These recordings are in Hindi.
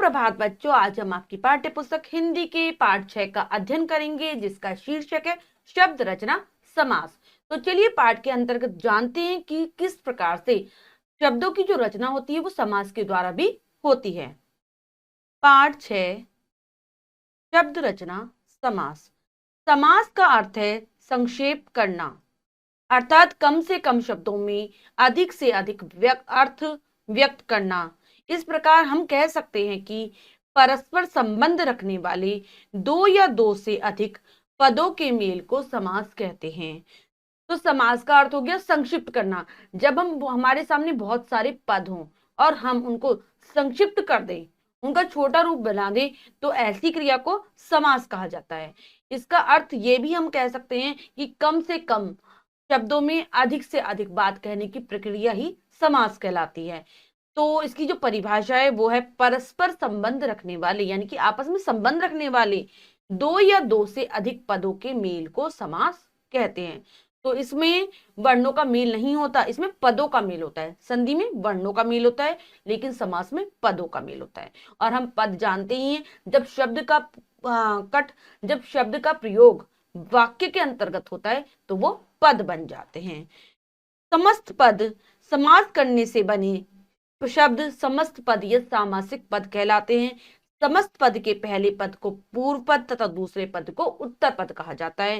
सुप्रभात बच्चों, आज हम आपकी पाठ्य पुस्तक हिंदी के पाठ 6 का अध्ययन करेंगे, जिसका शीर्षक है शब्द रचना समास। तो चलिए पाठ के अंतर्गत जानते हैं कि किस प्रकार से शब्दों की जो रचना होती है वो समास के द्वारा भी होती है। पाठ 6 शब्द रचना समास। समास का अर्थ है संक्षेप करना, अर्थात कम से कम शब्दों में अधिक से अधिक अर्थ व्यक्त करना। इस प्रकार हम कह सकते हैं कि परस्पर संबंध रखने वाले दो या दो से अधिक पदों के मेल को समास कहते हैं। तो समास का अर्थ हो गया संक्षिप्त करना। जब हम हमारे सामने बहुत सारे पद हों और हम उनको संक्षिप्त कर दें, उनका छोटा रूप बना दें, तो ऐसी क्रिया को समास कहा जाता है। इसका अर्थ ये भी हम कह सकते हैं कि कम से कम शब्दों में अधिक से अधिक बात कहने की प्रक्रिया ही समास कहलाती है। तो इसकी जो परिभाषा है वो है परस्पर संबंध रखने वाले, यानी कि आपस में संबंध रखने वाले दो या दो से अधिक पदों के मेल को समास कहते हैं। तो इसमें वर्णों का मेल नहीं होता, इसमें पदों का मेल होता है। संधि में वर्णों का मेल होता है, लेकिन समास में पदों का मेल होता है। और हम पद जानते ही हैं, जब शब्द का प्रयोग वाक्य के अंतर्गत होता है तो वो पद बन जाते हैं। समस्त पद समास करने से बने शब्द समस्त पद या सामासिक पद कहलाते हैं। समस्त पद के पहले पद को पूर्व पद तथा दूसरे पद को उत्तर पद कहा जाता है।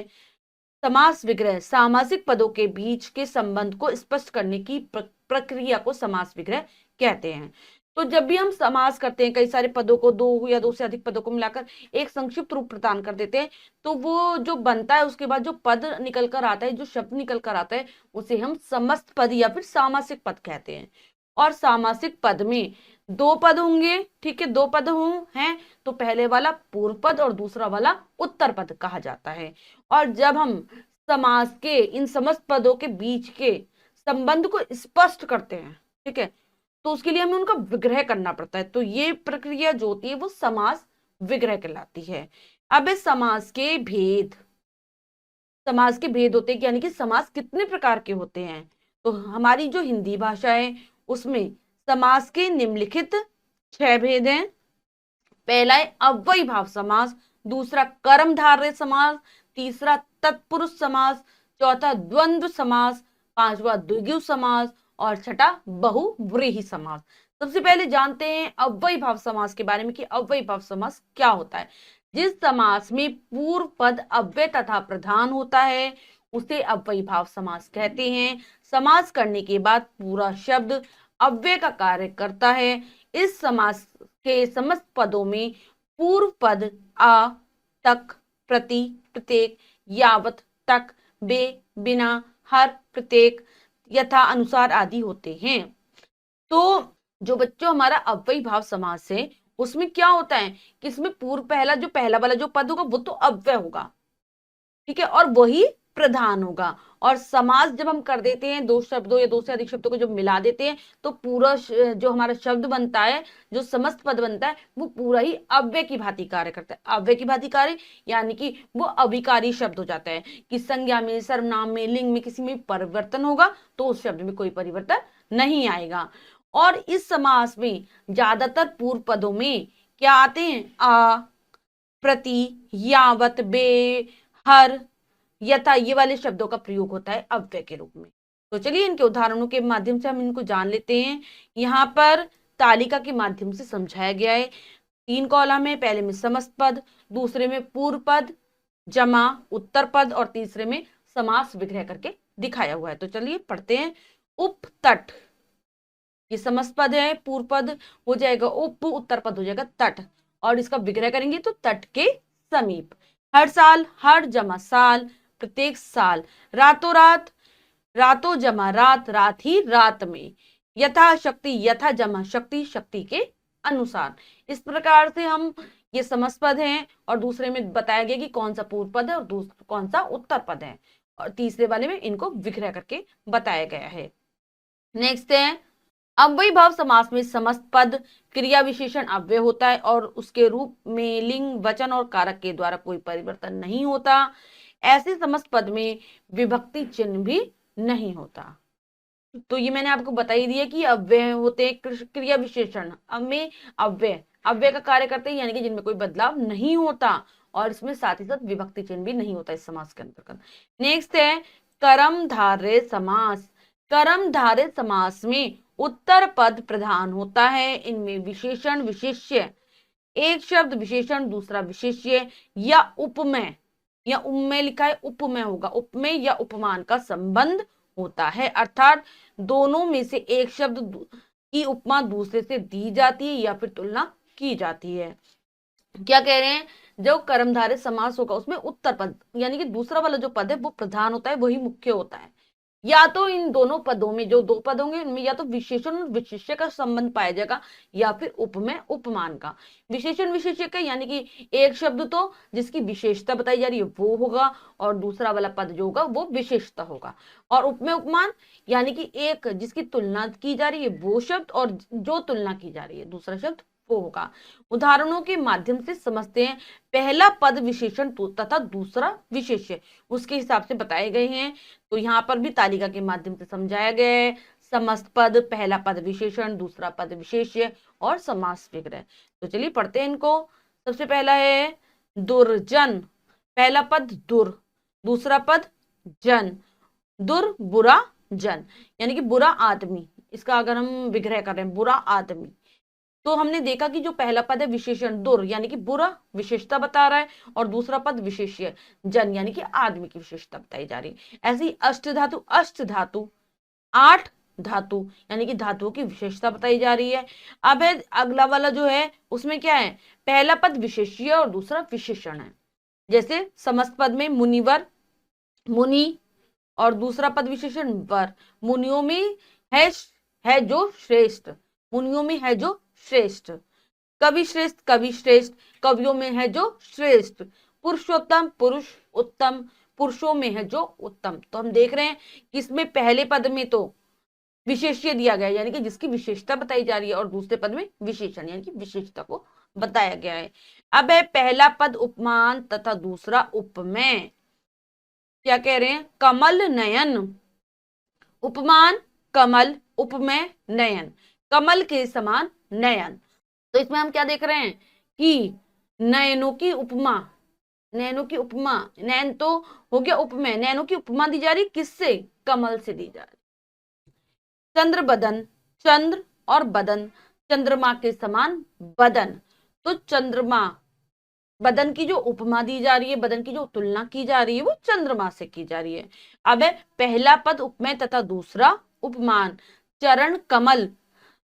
समास विग्रह सामासिक पदों के बीच के संबंध को स्पष्ट करने की प्रक्रिया को समास विग्रह कहते हैं। तो जब भी हम समास करते हैं, कई सारे पदों को दो या दो से अधिक पदों को मिलाकर एक संक्षिप्त रूप प्रदान कर देते हैं, तो वो जो बनता है उसके बाद जो पद निकल कर आता है, जो शब्द निकल कर आता है, उसे हम समस्त पद या फिर सामासिक पद कहते हैं। और सामासिक पद में दो पद होंगे, ठीक है, दो पद हैं तो पहले वाला पूर्व पद और दूसरा वाला उत्तर पद कहा जाता है। और जब हम समास के इन समस्त पदों के बीच के संबंध को स्पष्ट करते हैं, ठीक है, तो उसके लिए हमें उनका विग्रह करना पड़ता है। तो ये प्रक्रिया जो होती है वो समास विग्रह कहलाती है। अब इस समास के भेद होते हैं, यानी कि समास कितने प्रकार के होते हैं। तो हमारी जो हिंदी भाषा है उसमें समास के निम्नलिखित 6 भेद हैं। पहला है अव्ययी भाव समास, दूसरा कर्मधारय समास, तीसरा तत्पुरुष समास, चौथा द्वंद्व समास, पांचवा द्विगु समास और छठा बहुव्रीहि समास। सबसे पहले जानते हैं अव्ययी भाव समास के बारे में कि अव्ययी भाव समास क्या होता है। जिस समास में पूर्व पद अव्यय तथा प्रधान होता है उसे अव्ययी भाव समास कहते हैं। समास करने के बाद पूरा शब्द अव्यय का कार्य करता है। इस समास के समस्त पदों में पूर्व पद आ, तक, प्रति, प्रत्येक, यावत, तक, बे, बिना, हर, प्रत्येक, यथा, अनुसार आदि होते हैं। तो जो बच्चों हमारा अव्ययी भाव समास है उसमें क्या होता है कि इसमें पहला वाला जो पद होगा वो तो अव्यय होगा, ठीक है, और वही प्रधान होगा। और समास जब हम कर देते हैं, दो शब्दों या दो से अधिक शब्दों को जब मिला देते हैं तो पूरा जो हमारा शब्द बनता है, जो समस्त पद बनता है, वो पूरा ही अव्यय की भांति कार्य करता है। अव्यय की भांति कार्य यानी कि वो अविकारी शब्द हो जाता है कि संज्ञा में, सर्वनाम में, लिंग में किसी में परिवर्तन होगा तो उस शब्द में कोई परिवर्तन नहीं आएगा। और इस समास में ज्यादातर पूर्व पदों में क्या आते हैं, आ, प्रति, यावत, बे, हर, यथा, ये वाले शब्दों का प्रयोग होता है अव्यय के रूप में। तो चलिए इनके उदाहरणों के माध्यम से हम इनको जान लेते हैं। यहाँ पर तालिका के माध्यम से समझाया गया है। 3 कॉलम है, पहले में समस्त पद, दूसरे में पूर्व पद जमा उत्तर पद और तीसरे में समास विग्रह करके दिखाया हुआ है। तो चलिए पढ़ते हैं। उप तट, ये समस्त पद है, पूर्व पद हो जाएगा उप, उत्तर पद हो जाएगा तट, और इसका विग्रह करेंगे तो तट के समीप। हर साल, हर जमा साल, प्रत्येक साल, रातों रात, रातों जमा रात, रात ही रात में, यथा शक्ति, यथा जमा शक्ति, शक्ति के अनुसार। इस प्रकार से हम ये समस्त पद हैं और दूसरे में बताया गया कि कौन सा पूर्व पद है और कौन सा उत्तर पद है, और तीसरे वाले में इनको विग्रह करके बताया गया है। नेक्स्ट है अव्ययी भाव समास में समस्त पद क्रिया विशेषण अव्यय होता है और उसके रूप में लिंग, वचन और कारक के द्वारा कोई परिवर्तन नहीं होता। ऐसे समस्त पद में विभक्ति चिन्ह भी नहीं होता। तो ये मैंने आपको बता ही दिया कि अव्यय होते हैं क्रिया विशेषण में अव्यय, अव्यय का कार्य करते हैं, यानी कि जिनमें कोई बदलाव नहीं होता, और इसमें साथ ही साथ विभक्ति चिन्ह भी नहीं होता इस समास के अंतर्गत। नेक्स्ट है कर्मधारय समास। कर्मधारय समास में उत्तर पद प्रधान होता है। इनमें विशेषण विशेष्य, एक शब्द विशेषण दूसरा विशेष्य या उपमेय, या उपमेय लिखा है, उपमेय होगा, उपमेय या उपमान का संबंध होता है, अर्थात दोनों में से एक शब्द की उपमा दूसरे से दी जाती है या फिर तुलना की जाती है। क्या कह रहे हैं, जो कर्मधारय समास होगा उसमें उत्तर पद यानी कि दूसरा वाला जो पद है वो प्रधान होता है, वही मुख्य होता है। या तो इन दोनों पदों में जो दो पद होंगे उनमें या तो विशेषण और विशेष्य का संबंध पाया जाएगा, या फिर उपमेय उपमान का। विशेषण विशेष्य का यानी कि एक शब्द तो जिसकी विशेषता बताई जा रही है वो होगा, और दूसरा वाला पद जो होगा वो विशेषता होगा। और उपमेय उपमान यानी कि एक जिसकी तुलना की जा रही है वो शब्द, और जो तुलना की जा रही है दूसरा शब्द वो होगा। उदाहरणों के माध्यम से समझते हैं। पहला पद विशेषण तथा दूसरा विशेष्य उसके हिसाब से बताए गए हैं, तो यहाँ पर भी तालिका के माध्यम से समझाया गया है। समस्त पद, पहला पद विशेषण, दूसरा पद विशेष्य और समास विग्रह। तो चलिए पढ़ते हैं इनको। सबसे पहला है दुर्जन। पहला पद दुर, दूसरा पद जन। दुर बुरा, जन यानी कि बुरा आदमी। इसका अगर हम विग्रह करें बुरा आदमी, तो हमने देखा कि जो पहला पद है विशेषण दुर यानी कि बुरा विशेषता बता रहा है, और दूसरा पद विशेष्य जन यानी कि आदमी की विशेषता बताई जा रही है। ऐसे ही अष्ट धातु, अष्ट धातु 8 धातु यानी कि धातुओं की विशेषता बताई जा रही है। अब है अगला वाला जो है उसमें क्या है, पहला पद विशेष्य और दूसरा विशेषण है। जैसे समस्त पद में मुनिवर, मुनि, और दूसरा पद विशेषण वर। मुनियों में है जो श्रेष्ठ, मुनियों में है जो श्रेष्ठ। कवि श्रेष्ठ, कवि श्रेष्ठ, कवियों में है जो श्रेष्ठ। पुरुषोत्तम, पुरुष उत्तम, पुरुषों में है जो उत्तम। तो हम देख रहे हैं कि इसमें पहले पद में तो विशेष्य दिया गया यानी कि जिसकी विशेषता बताई जा रही है, और दूसरे पद में विशेषण यानी कि विशेषता को बताया गया है। अब है पहला पद उपमान तथा दूसरा उपमेय। क्या कह रहे हैं, कमल नयन। उपमान कमल, उपमेय नयन, कमल के समान नयन। तो इसमें हम क्या देख रहे हैं कि नयनों की उपमा, नयनों की उपमा, नयन तो हो गया उपमेय, नयनों की उपमा दी जा रही किससे, कमल से दी जा रही। चंद्र बदन, चंद्र और बदन, चंद्रमा के समान बदन। तो चंद्रमा, बदन की जो उपमा दी जा रही है, बदन की जो तुलना की जा रही है वो चंद्रमा से की जा रही है। अब है पहला पद उपमेय तथा दूसरा उपमान। चरण कमल,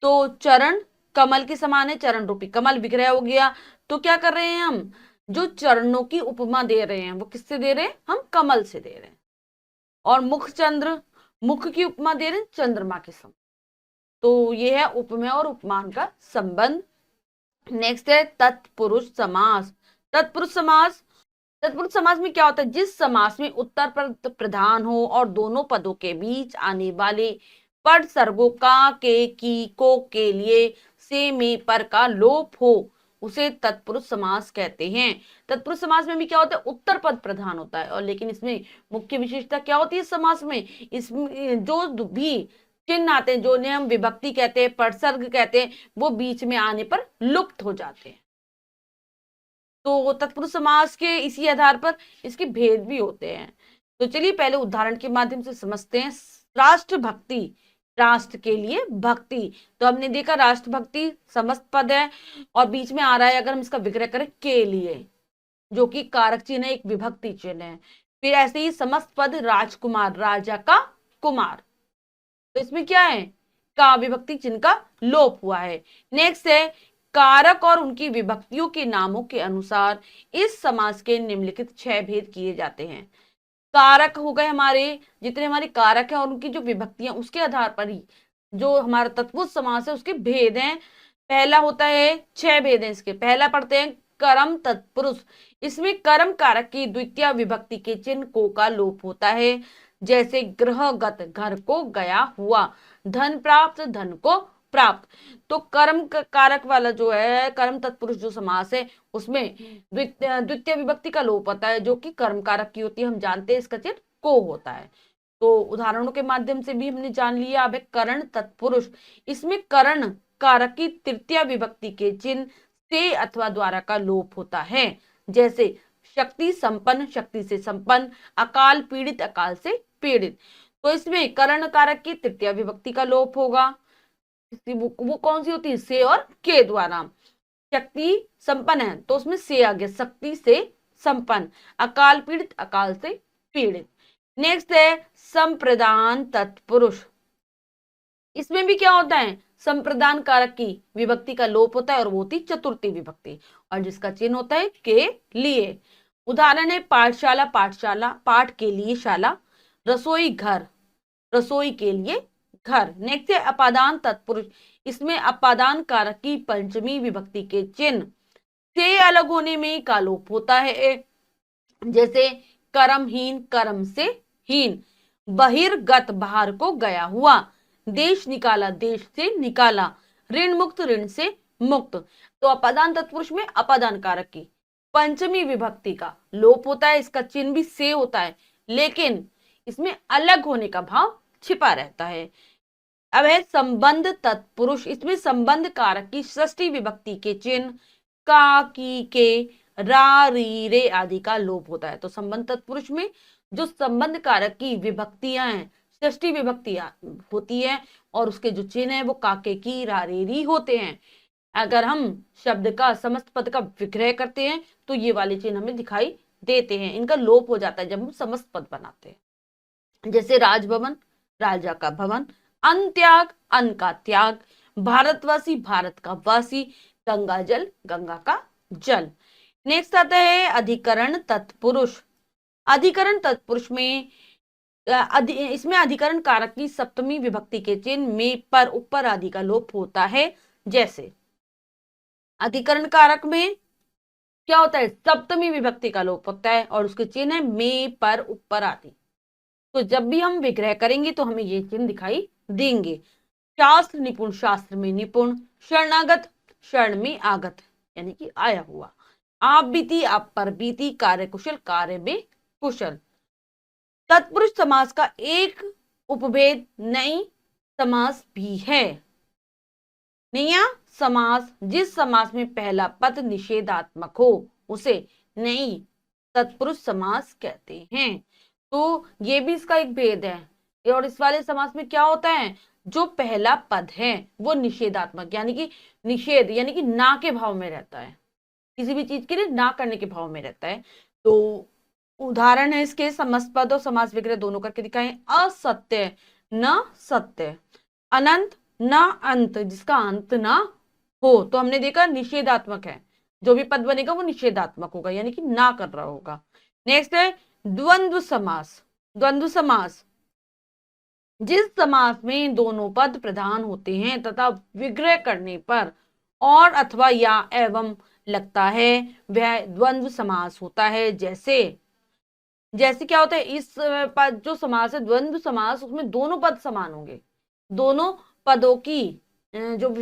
तो चरण कमल के समान है, चरण रूपी कमल विग्रह हो गया। तो क्या कर रहे हैं हम, जो चरणों की उपमा दे रहे हैं वो किससे दे रहे हैं, हम कमल से दे रहे हैं। और मुख चंद्र, मुख की उपमा दे रहे हैं चंद्रमा के समान। तो ये है उपमेय और उपमान का संबंध। नेक्स्ट है तत्पुरुष समास। तत्पुरुष समास, तत्पुरुष समास में क्या होता है, जिस समास में उत्तर पद प्रधान हो और दोनों पदों के बीच आने वाले पद सर्गों का, के, की, को के लिए से, में, पर का लोप हो उसे तत्पुरुष समास कहते हैं। तत्पुरुष समास में भी क्या होता है, उत्तर पद प्रधान होता है, और लेकिन इसमें मुख्य विशेषता क्या होती है समास में, इसमें जो भी चिन्ह आते हैं, जो हम विभक्ति कहते हैं, परसर्ग कहते हैं, वो बीच में आने पर लुप्त हो जाते हैं। तो तत्पुरुष समास के इसी आधार पर इसके भेद भी होते हैं। तो चलिए पहले उदाहरण के माध्यम से समझते हैं। राष्ट्र भक्ति, राष्ट्र के लिए भक्ति। तो हमने देखा राष्ट्र भक्ति समस्त पद है, और बीच में आ रहा है अगर हम इसका विग्रह करें के लिए, जो कि कारक चिन्ह है, एक विभक्ति चिन्ह है। फिर ऐसे ही समस्त पद राजकुमार, राजा का कुमार, तो इसमें क्या है, का विभक्ति चिन्ह का लोप हुआ है। नेक्स्ट है कारक और उनकी विभक्तियों के नामों के अनुसार इस समास के निम्नलिखित 6 भेद किए जाते हैं। कारक हो गए हमारे, जितने हमारे कारक हैं और उनकी जो विभक्तियां, उसके आधार पर ही जो हमारा तत्पुरुष समास है उसके भेद हैं। पहला होता है, 6 भेद हैं इसके। पहला पढ़ते हैं कर्म तत्पुरुष। इसमें कर्म कारक की द्वितीय विभक्ति के चिन्ह को का लोप होता है। जैसे ग्रहगत, घर को गया हुआ, धन प्राप्त, धन को प्राप्त। तो कर्म कारक वाला जो है, कर्म तत्पुरुष जो समास है उसमें द्वितीय विभक्ति का लोप होता है, जो कि कर्म कारक की होती है। हम जानते हैं इसका चिन्ह को होता है। तो उदाहरणों के माध्यम से भी हमने जान लिया। अब करण तत्पुरुष, इसमें करण कारक की तृतीय विभक्ति के चिन्ह से अथवा द्वारा का लोप होता है। जैसे शक्ति संपन्न, शक्ति से संपन्न, अकाल पीड़ित, अकाल से पीड़ित। तो इसमें करण कारक की तृतीय विभक्ति का लोप होगा। वो कौन सी होती है? से और के द्वारा। शक्ति संपन्न है तो उसमें से आ गया, शक्ति से संपन्न। अकाल पीड़ित, अकाल से पीड़ित। नेक्स्ट है संप्रदान तत्पुरुष। इसमें भी क्या होता है? संप्रदान कारक की विभक्ति का लोप होता है और वो होती चतुर्थी विभक्ति, और जिसका चिन्ह होता है के लिए। उदाहरण है पाठशाला, पाठशाला पाठ के लिए शाला, रसोई घर, रसोई के लिए घर। नेक्स्ट है अपादान तत्पुरुष। इसमें अपादान कारक की पंचमी विभक्ति के चिन्ह से अलग होने में का लोप होता है। जैसे कर्महीन, कर्म से हीन, बहिर्गत, बाहर को गया हुआ, देश निकाला, देश से निकाला, ऋण मुक्त, ऋण से मुक्त। तो अपादान तत्पुरुष में अपादान कारक की पंचमी विभक्ति का लोप होता है, इसका चिन्ह भी से होता है, लेकिन इसमें अलग होने का भाव छिपा रहता है। अब है संबंध तत्पुरुष। इसमें संबंध कारक की षष्ठी विभक्ति के चिन्ह का, की, के, रा, री, रे आदि का लोप होता है। तो संबंध तत्पुरुष में जो संबंध कारक की विभक्तियां हैं, षष्ठी विभक्तियां होती है, और उसके जो चिन्ह है वो काके, की, रा, रे, री होते हैं। अगर हम शब्द का समस्त पद का विग्रह करते हैं तो ये वाले चिन्ह हमें दिखाई देते हैं। इनका लोप हो जाता है जब हम समस्त पद बनाते हैं। जैसे राजभवन, राजा का भवन, अन्न त्याग, अन्न का त्याग, भारतवासी, भारत का वासी, गंगा जल, गंगा का जल। नेक्स्ट आता है अधिकरण तत्पुरुष। अधिकरण तत्पुरुष में इसमें अधिकरण कारक की सप्तमी विभक्ति के चिन्ह में, पर, ऊपर आदि का लोप होता है। जैसे अधिकरण कारक में क्या होता है? सप्तमी विभक्ति का लोप होता है और उसके चिन्ह है में, पर, ऊपर आदि। तो जब भी हम विग्रह करेंगे तो हमें ये चिन्ह दिखाई देंगे। शास्त्र निपुण, शास्त्र में निपुण, शरणागत, शरण में आगत यानी कि आया हुआ, आप बीती, आप पर बीती, कार्य कुशल, कार्य में कुशल। तत्पुरुष समास का एक उपभेद नई समास भी है। नया समास जिस समास में पहला पद निषेधात्मक हो उसे नई तत्पुरुष समास कहते हैं। तो ये भी इसका एक भेद है। और इस वाले समास में क्या होता है? जो पहला पद है वो निषेधात्मक यानी कि निषेध यानी कि ना के भाव में रहता है, किसी भी चीज के लिए ना करने के भाव में रहता है। तो उदाहरण है इसके समस्त पद और समास विग्रह दोनों करके दिखाएं। असत्य, न सत्य, अनंत, न अंत, जिसका अंत ना हो। तो हमने देखा निषेधात्मक है, जो भी पद बनेगा वो निषेधात्मक होगा यानी कि ना कर रहा होगा। नेक्स्ट है द्वंद्व समास। द्वंद्व समास जिस समास में दोनों पद प्रधान होते हैं तथा विग्रह करने पर और अथवा या एवं लगता है वह द्वंद्व समास होता है। जैसे जैसे क्या होता है? इस पद जो समास है द्वंद्व समास, उसमें दोनों पद समान होंगे, दोनों पदों की जो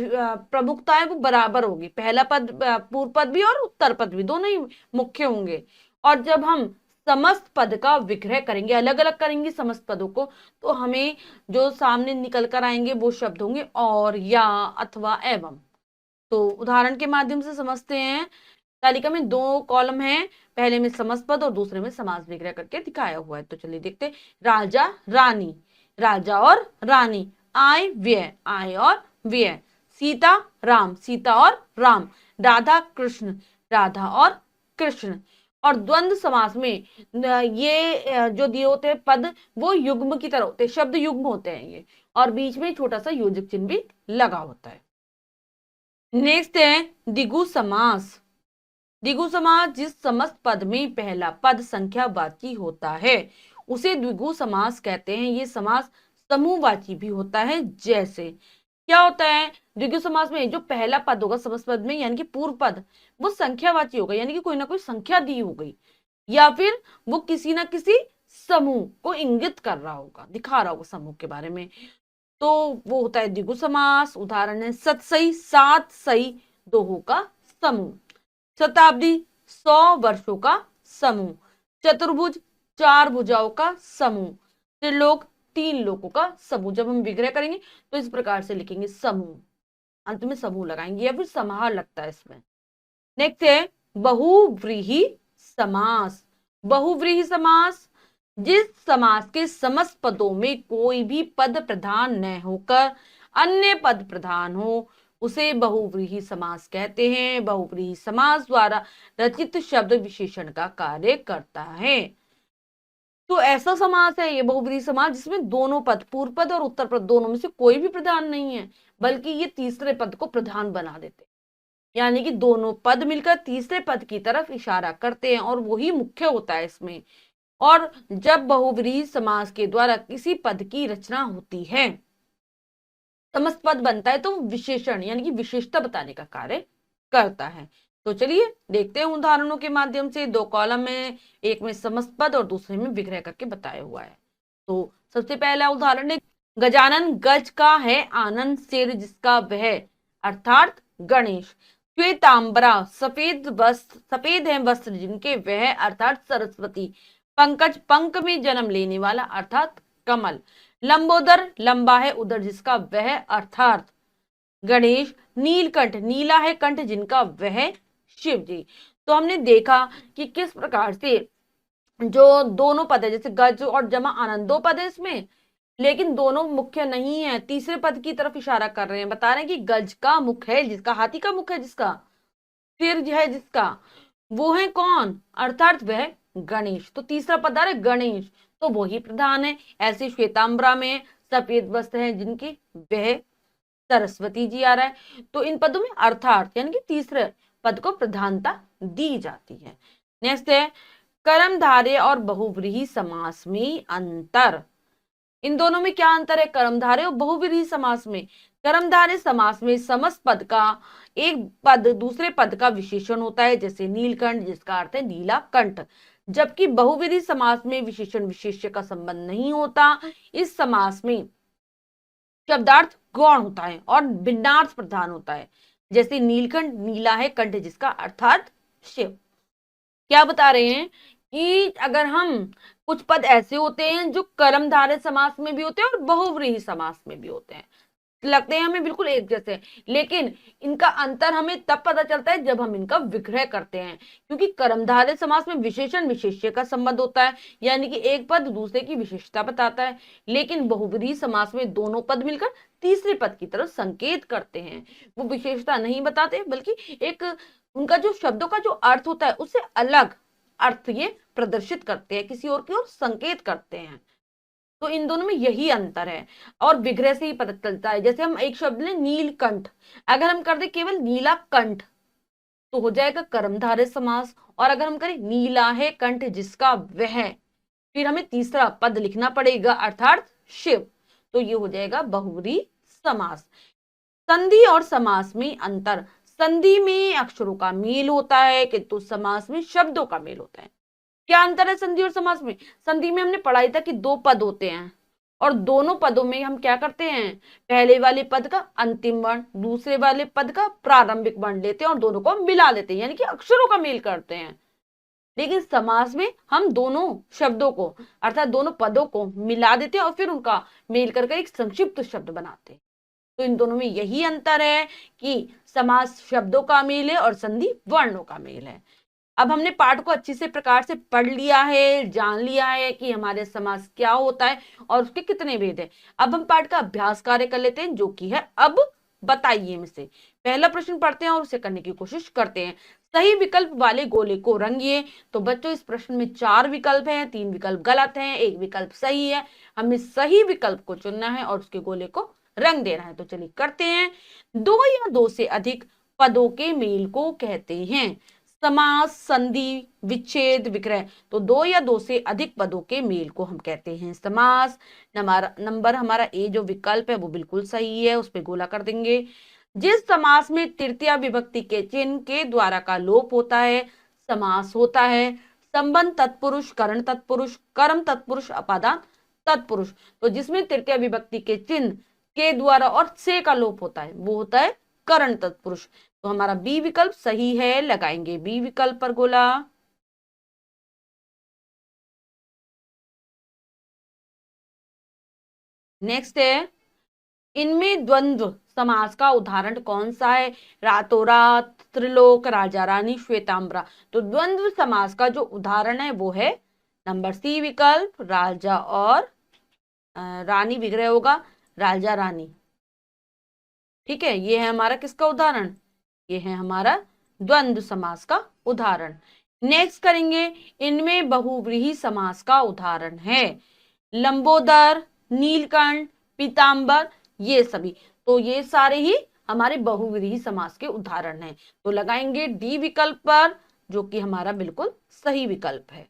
प्रमुखता है वो बराबर होगी। पहला पद, पूर्व पद भी और उत्तर पद भी दोनों ही मुख्य होंगे। और जब हम समस्त पद का विग्रह करेंगे, अलग अलग करेंगे समस्त पदों को, तो हमें जो सामने निकल कर आएंगे वो शब्द होंगे और, या, अथवा, एवं। तो उदाहरण के माध्यम से समझते हैं। तालिका में दो कॉलम है, पहले में समस्त पद और दूसरे में समास विग्रह करके दिखाया हुआ है। तो चलिए देखते हैं। राजा, रानी, राजा और रानी, आय, व्यय, आय और व्यय, सीता, राम, सीता और राम, राधा, कृष्ण, राधा और कृष्ण। और द्वंद्व समास में ये जो दिए होते हैं पद वो युग्म की तरह होते हैं, शब्द युग्म होते हैं ये, और बीच में छोटा सा योजक चिन्ह भी लगा होता है। नेक्स्ट है द्विगु समास। द्विगु समास जिस समस्त पद में पहला पद संख्यावाची होता है उसे द्विगु समास कहते हैं। ये समास समूहवाची भी होता है। जैसे क्या होता है? द्विगु समास में जो पहला पद होगा समस्त पद में यानी कि पूर्व पद, वो संख्यावाची होगा यानी कि कोई ना कोई संख्या दी हो गई, या फिर वो किसी ना किसी समूह को इंगित कर रहा होगा, दिखा रहा होगा समूह के बारे में। तो वो होता है द्विगु समास। उदाहरण है सतसई, सात सई दोहों का समूह, शताब्दी 100 वर्षों का समूह, चतुर्भुज 4 भुजाओं का समूह, त्रिलोक 3 लोकों का समूह। जब हम विग्रह करेंगे तो इस प्रकार से लिखेंगे समूह, अंत में समूह लगाएंगे, या फिर समाहार लगता है इसमें। नेक्स्ट है बहुव्रीहि समास। बहुव्रीहि समास, जिस समास के समस्त पदों में कोई भी पद प्रधान न होकर अन्य पद प्रधान हो उसे बहुव्रीहि समास कहते हैं। बहुव्रीहि समास द्वारा रचित शब्द विशेषण का कार्य करता है। तो ऐसा समास है ये बहुव्रीहि समास जिसमें दोनों पद, पूर्व पद और उत्तर पद, दोनों में से कोई भी प्रधान नहीं है, बल्कि ये तीसरे पद को प्रधान बना देते हैं। यानी कि दोनों पद मिलकर तीसरे पद की तरफ इशारा करते हैं और वही मुख्य होता है इसमें। और जब बहुव्रीहि समास के द्वारा किसी पद की रचना होती है, समस्त पद बनता है, तो विशेषण यानी कि विशेषता बताने का कार्य करता है। तो चलिए देखते हैं उदाहरणों के माध्यम से। दो कॉलम में, एक में समस्त पद और दूसरे में विग्रह करके बताया हुआ है। तो सबसे पहला उदाहरण है, गजानन गज का है आनंद सिर जिसका वह, अर्थात गणेश। श्वेतांबरा सफेद वस्त्र, सफेद है वस्त्र जिनके वह, अर्थात सरस्वती। पंकज पंख में जन्म लेने वाला, अर्थात कमल। लंबोदर लंबा है उदर जिसका वह, अर्थात गणेश। नीलकंठ नीला है कंठ जिनका वह, शिव जी। तो हमने देखा कि किस प्रकार से जो दोनों पद है, जैसे गज और जमा आनंद, दो पद है इसमें, लेकिन दोनों मुख्य नहीं है, तीसरे पद की तरफ इशारा कर रहे हैं। बता रहे हैं कि गज का मुख है जिसका, हाथी का मुख है जिसका, सिर है जिसका, वो है कौन, अर्थात वह गणेश। तो तीसरा पद आ रहा है गणेश, तो वो ही प्रधान है। ऐसे श्वेतांबरा में सफेद वस्त्र है जिनकी वह, सरस्वती जी आ रहा है। तो इन पदों में अर्थात यानी कि तीसरे पद को प्रधानता दी जाती है। नेक्स्ट है कर्मधारय और बहुव्रीहि समास में अंतर। इन दोनों में क्या अंतर है, कर्मधारय और बहुव्रीहि समास में। कर्मधारय समास में समस्त पद का एक पद दूसरे पद का विशेषण होता है, जैसे नीलकंठ जिसका अर्थ है नीला कंठ। जबकि बहुव्रीहि समास में विशेषण विशेष्य का संबंध नहीं होता। इस समास में शब्दार्थ गौण होता है और भिन्नार्थ प्रधान होता है, जैसे नीलकंठ नीला है कंठ जिसका, अर्थात शिव। क्या बता रहे हैं कि अगर हम, कुछ पद ऐसे होते हैं जो कर्मधारय समास में भी होते हैं और बहुव्रीहि समास में भी होते हैं, लगते हैं हमें बिल्कुल एक जैसे, लेकिन इनका अंतर हमें तब पता चलता है जब हम इनका विग्रह करते हैं। क्योंकि कर्मधारय समास में विशेषण विशेष्य का संबंध होता है, यानी कि एक पद दूसरे की विशेषता बताता है, लेकिन बहुव्रीहि समास में दोनों पद मिलकर तीसरे पद की तरफ संकेत करते हैं। वो विशेषता नहीं बताते, बल्कि एक उनका जो शब्दों का जो अर्थ होता है उससे अलग अर्थ ये प्रदर्शित करते हैं, किसी और की ओर संकेत करते हैं। तो इन दोनों में यही अंतर है और विग्रह से ही पता चलता है। जैसे हम एक शब्द लें नीलकंठ, अगर हम कर दे केवल नीला कंठ तो हो जाएगा कर्मधारय समास, और अगर हम करें नीला है कंठ जिसका वह, फिर हमें तीसरा पद लिखना पड़ेगा, अर्थात शिव, तो ये हो जाएगा बहुव्रीहि समास। संधि और समास में अंतर। संधि में अक्षरों का मेल होता है किंतु समास में शब्दों का मेल होता है। क्या अंतर है संधि और समास में? संधि में हमने पढ़ाई था कि दो पद होते हैं और दोनों पदों में हम क्या करते हैं, पहले वाले पद का अंतिम वर्ण दूसरे वाले पद का प्रारंभिक वर्ण लेते हैं और दोनों को मिला देते हैं, यानी कि अक्षरों का मेल करते हैं। लेकिन समास में हम दोनों शब्दों को अर्थात दोनों पदों को मिला देते हैं और फिर उनका मेल करके एक संक्षिप्त शब्द बनाते हैं। तो इन दोनों में यही अंतर है कि समास शब्दों का मेल है और संधि वर्णों का मेल है। अब हमने पाठ को अच्छी से प्रकार से पढ़ लिया है, जान लिया है कि हमारे समास क्या होता है और उसके कितने भेद है। अब हम पाठ का अभ्यास कार्य कर लेते हैं, जो कि है अब बताइए में से। पहला प्रश्न पढ़ते हैं और उसे करने की कोशिश करते हैं। सही विकल्प वाले गोले को रंगिए। तो बच्चों इस प्रश्न में 4 विकल्प हैं, 3 विकल्प गलत हैं, 1 विकल्प सही है। हमें सही विकल्प को चुनना है और उसके गोले को रंग देना है। तो चलिए करते हैं। 2 या 2 से अधिक पदों के मेल को कहते हैं समास, संधि, विच्छेद, विग्रह। तो 2 या 2 से अधिक पदों के मेल को हम कहते हैं समास। नंबर हमारा ए जो विकल्प है वो बिल्कुल सही है, उस पर गोला कर देंगे। जिस समास में तृतीया विभक्ति के चिन्ह के द्वारा का लोप होता है समास होता है संबंध तत्पुरुष, करण तत्पुरुष, कर्म तत्पुरुष, अपादान तत्पुरुष। तो जिसमें तृतीया विभक्ति के चिन्ह के द्वारा और से का लोप होता है वो होता है करण तत्पुरुष। तो हमारा बी विकल्प सही है, लगाएंगे बी विकल्प पर गोला। नेक्स्ट है, इनमें द्वंद्व समास का उदाहरण कौन सा है? रातों रात, त्रिलोक, राजा रानी, श्वेतांबरा। तो द्वंद्व समास का जो उदाहरण है वो है नंबर सी विकल्प, राजा और रानी विग्रह होगा, राजा रानी। ठीक है, ये है हमारा किसका उदाहरण? ये है हमारा द्वंद्व समास का उदाहरण। नेक्स्ट करेंगे, इनमें बहुव्रीहि समास का उदाहरण है लंबोदर, नीलकंठ, पीतांबर, ये सभी। तो ये सारे ही हमारे बहुव्रीहि समास के उदाहरण हैं। तो लगाएंगे डी विकल्प पर, जो कि हमारा बिल्कुल सही विकल्प है।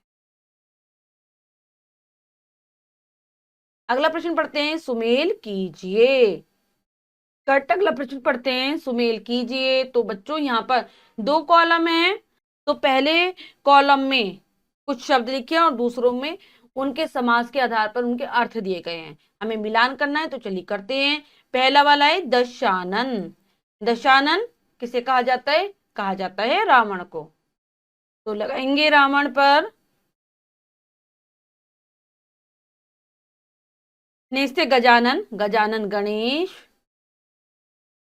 अगला प्रश्न पढ़ते हैं, सुमेल कीजिए। कट अगला प्रश्न पढ़ते हैं, सुमेल कीजिए। तो बच्चों यहाँ पर 2 कॉलम है, तो पहले कॉलम में कुछ शब्द लिखे और दूसरों में उनके समास के आधार पर उनके अर्थ दिए गए हैं। हमें मिलान करना है, तो चलिए करते हैं। पहला वाला है दशानन। दशानन किसे कहा जाता है? कहा जाता है रावण को। तो लगाएंगे रावण पर। नेक्स्ट है गजानन। गजानन गणेश।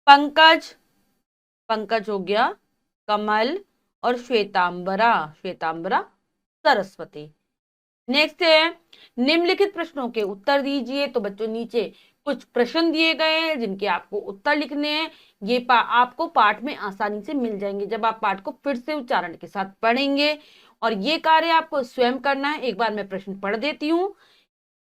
पंकज, पंकज हो गया कमल, और श्वेतांबरा, श्वेतांबरा सरस्वती। नेक्स्ट है निम्नलिखित प्रश्नों के उत्तर दीजिए। तो बच्चों नीचे कुछ प्रश्न दिए गए हैं जिनके आपको उत्तर लिखने हैं। ये आपको पाठ में आसानी से मिल जाएंगे जब आप पाठ को फिर से उच्चारण के साथ पढ़ेंगे, और ये कार्य आपको स्वयं करना है। एक बार मैं प्रश्न पढ़ देती हूँ।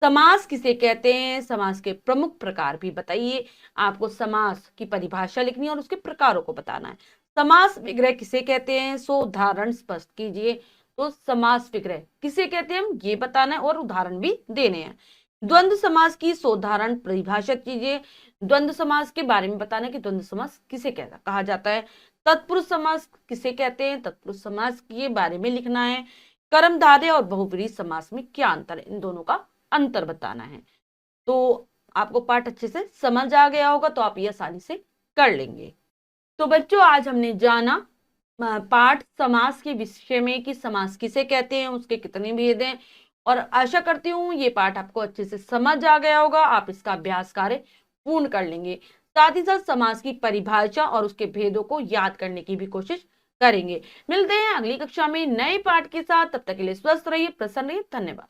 समास किसे कहते हैं? समास के प्रमुख प्रकार भी बताइए। आपको समास की परिभाषा लिखनी है और उसके प्रकारों को बताना है। समास विग्रह किसे कहते हैं? सो उदाहरण स्पष्ट कीजिए। तो समास विग्रह किसे कहते हैं हम ये बताना है और उदाहरण भी देने हैं। द्वंद्व समास की सोदाहरण परिभाषित कीजिए। द्वंद्व समास के बारे में बताना है कि द्वंद्व समास किसे कहा जाता है। तत्पुरुष समास किसे कहते हैं? तत्पुरुष समास के बारे में लिखना है। कर्मधारय और बहुव्रीहि समास में क्या अंतर है, इन दोनों का अंतर बताना है। तो आपको पाठ अच्छे से समझ आ गया होगा, तो आप ये आसानी से कर लेंगे। तो बच्चों आज हमने जाना पाठ समास के विषय में कि समास किसे कहते हैं, उसके कितने भेद हैं, और आशा करती हूँ ये पाठ आपको अच्छे से समझ आ गया होगा। आप इसका अभ्यास कार्य पूर्ण कर लेंगे। साथ ही साथ समास की परिभाषा और उसके भेदों को याद करने की भी कोशिश करेंगे। मिलते हैं अगली कक्षा में नए पाठ के साथ। तब तक के लिए स्वस्थ रहिए, प्रसन्न रहिए। धन्यवाद।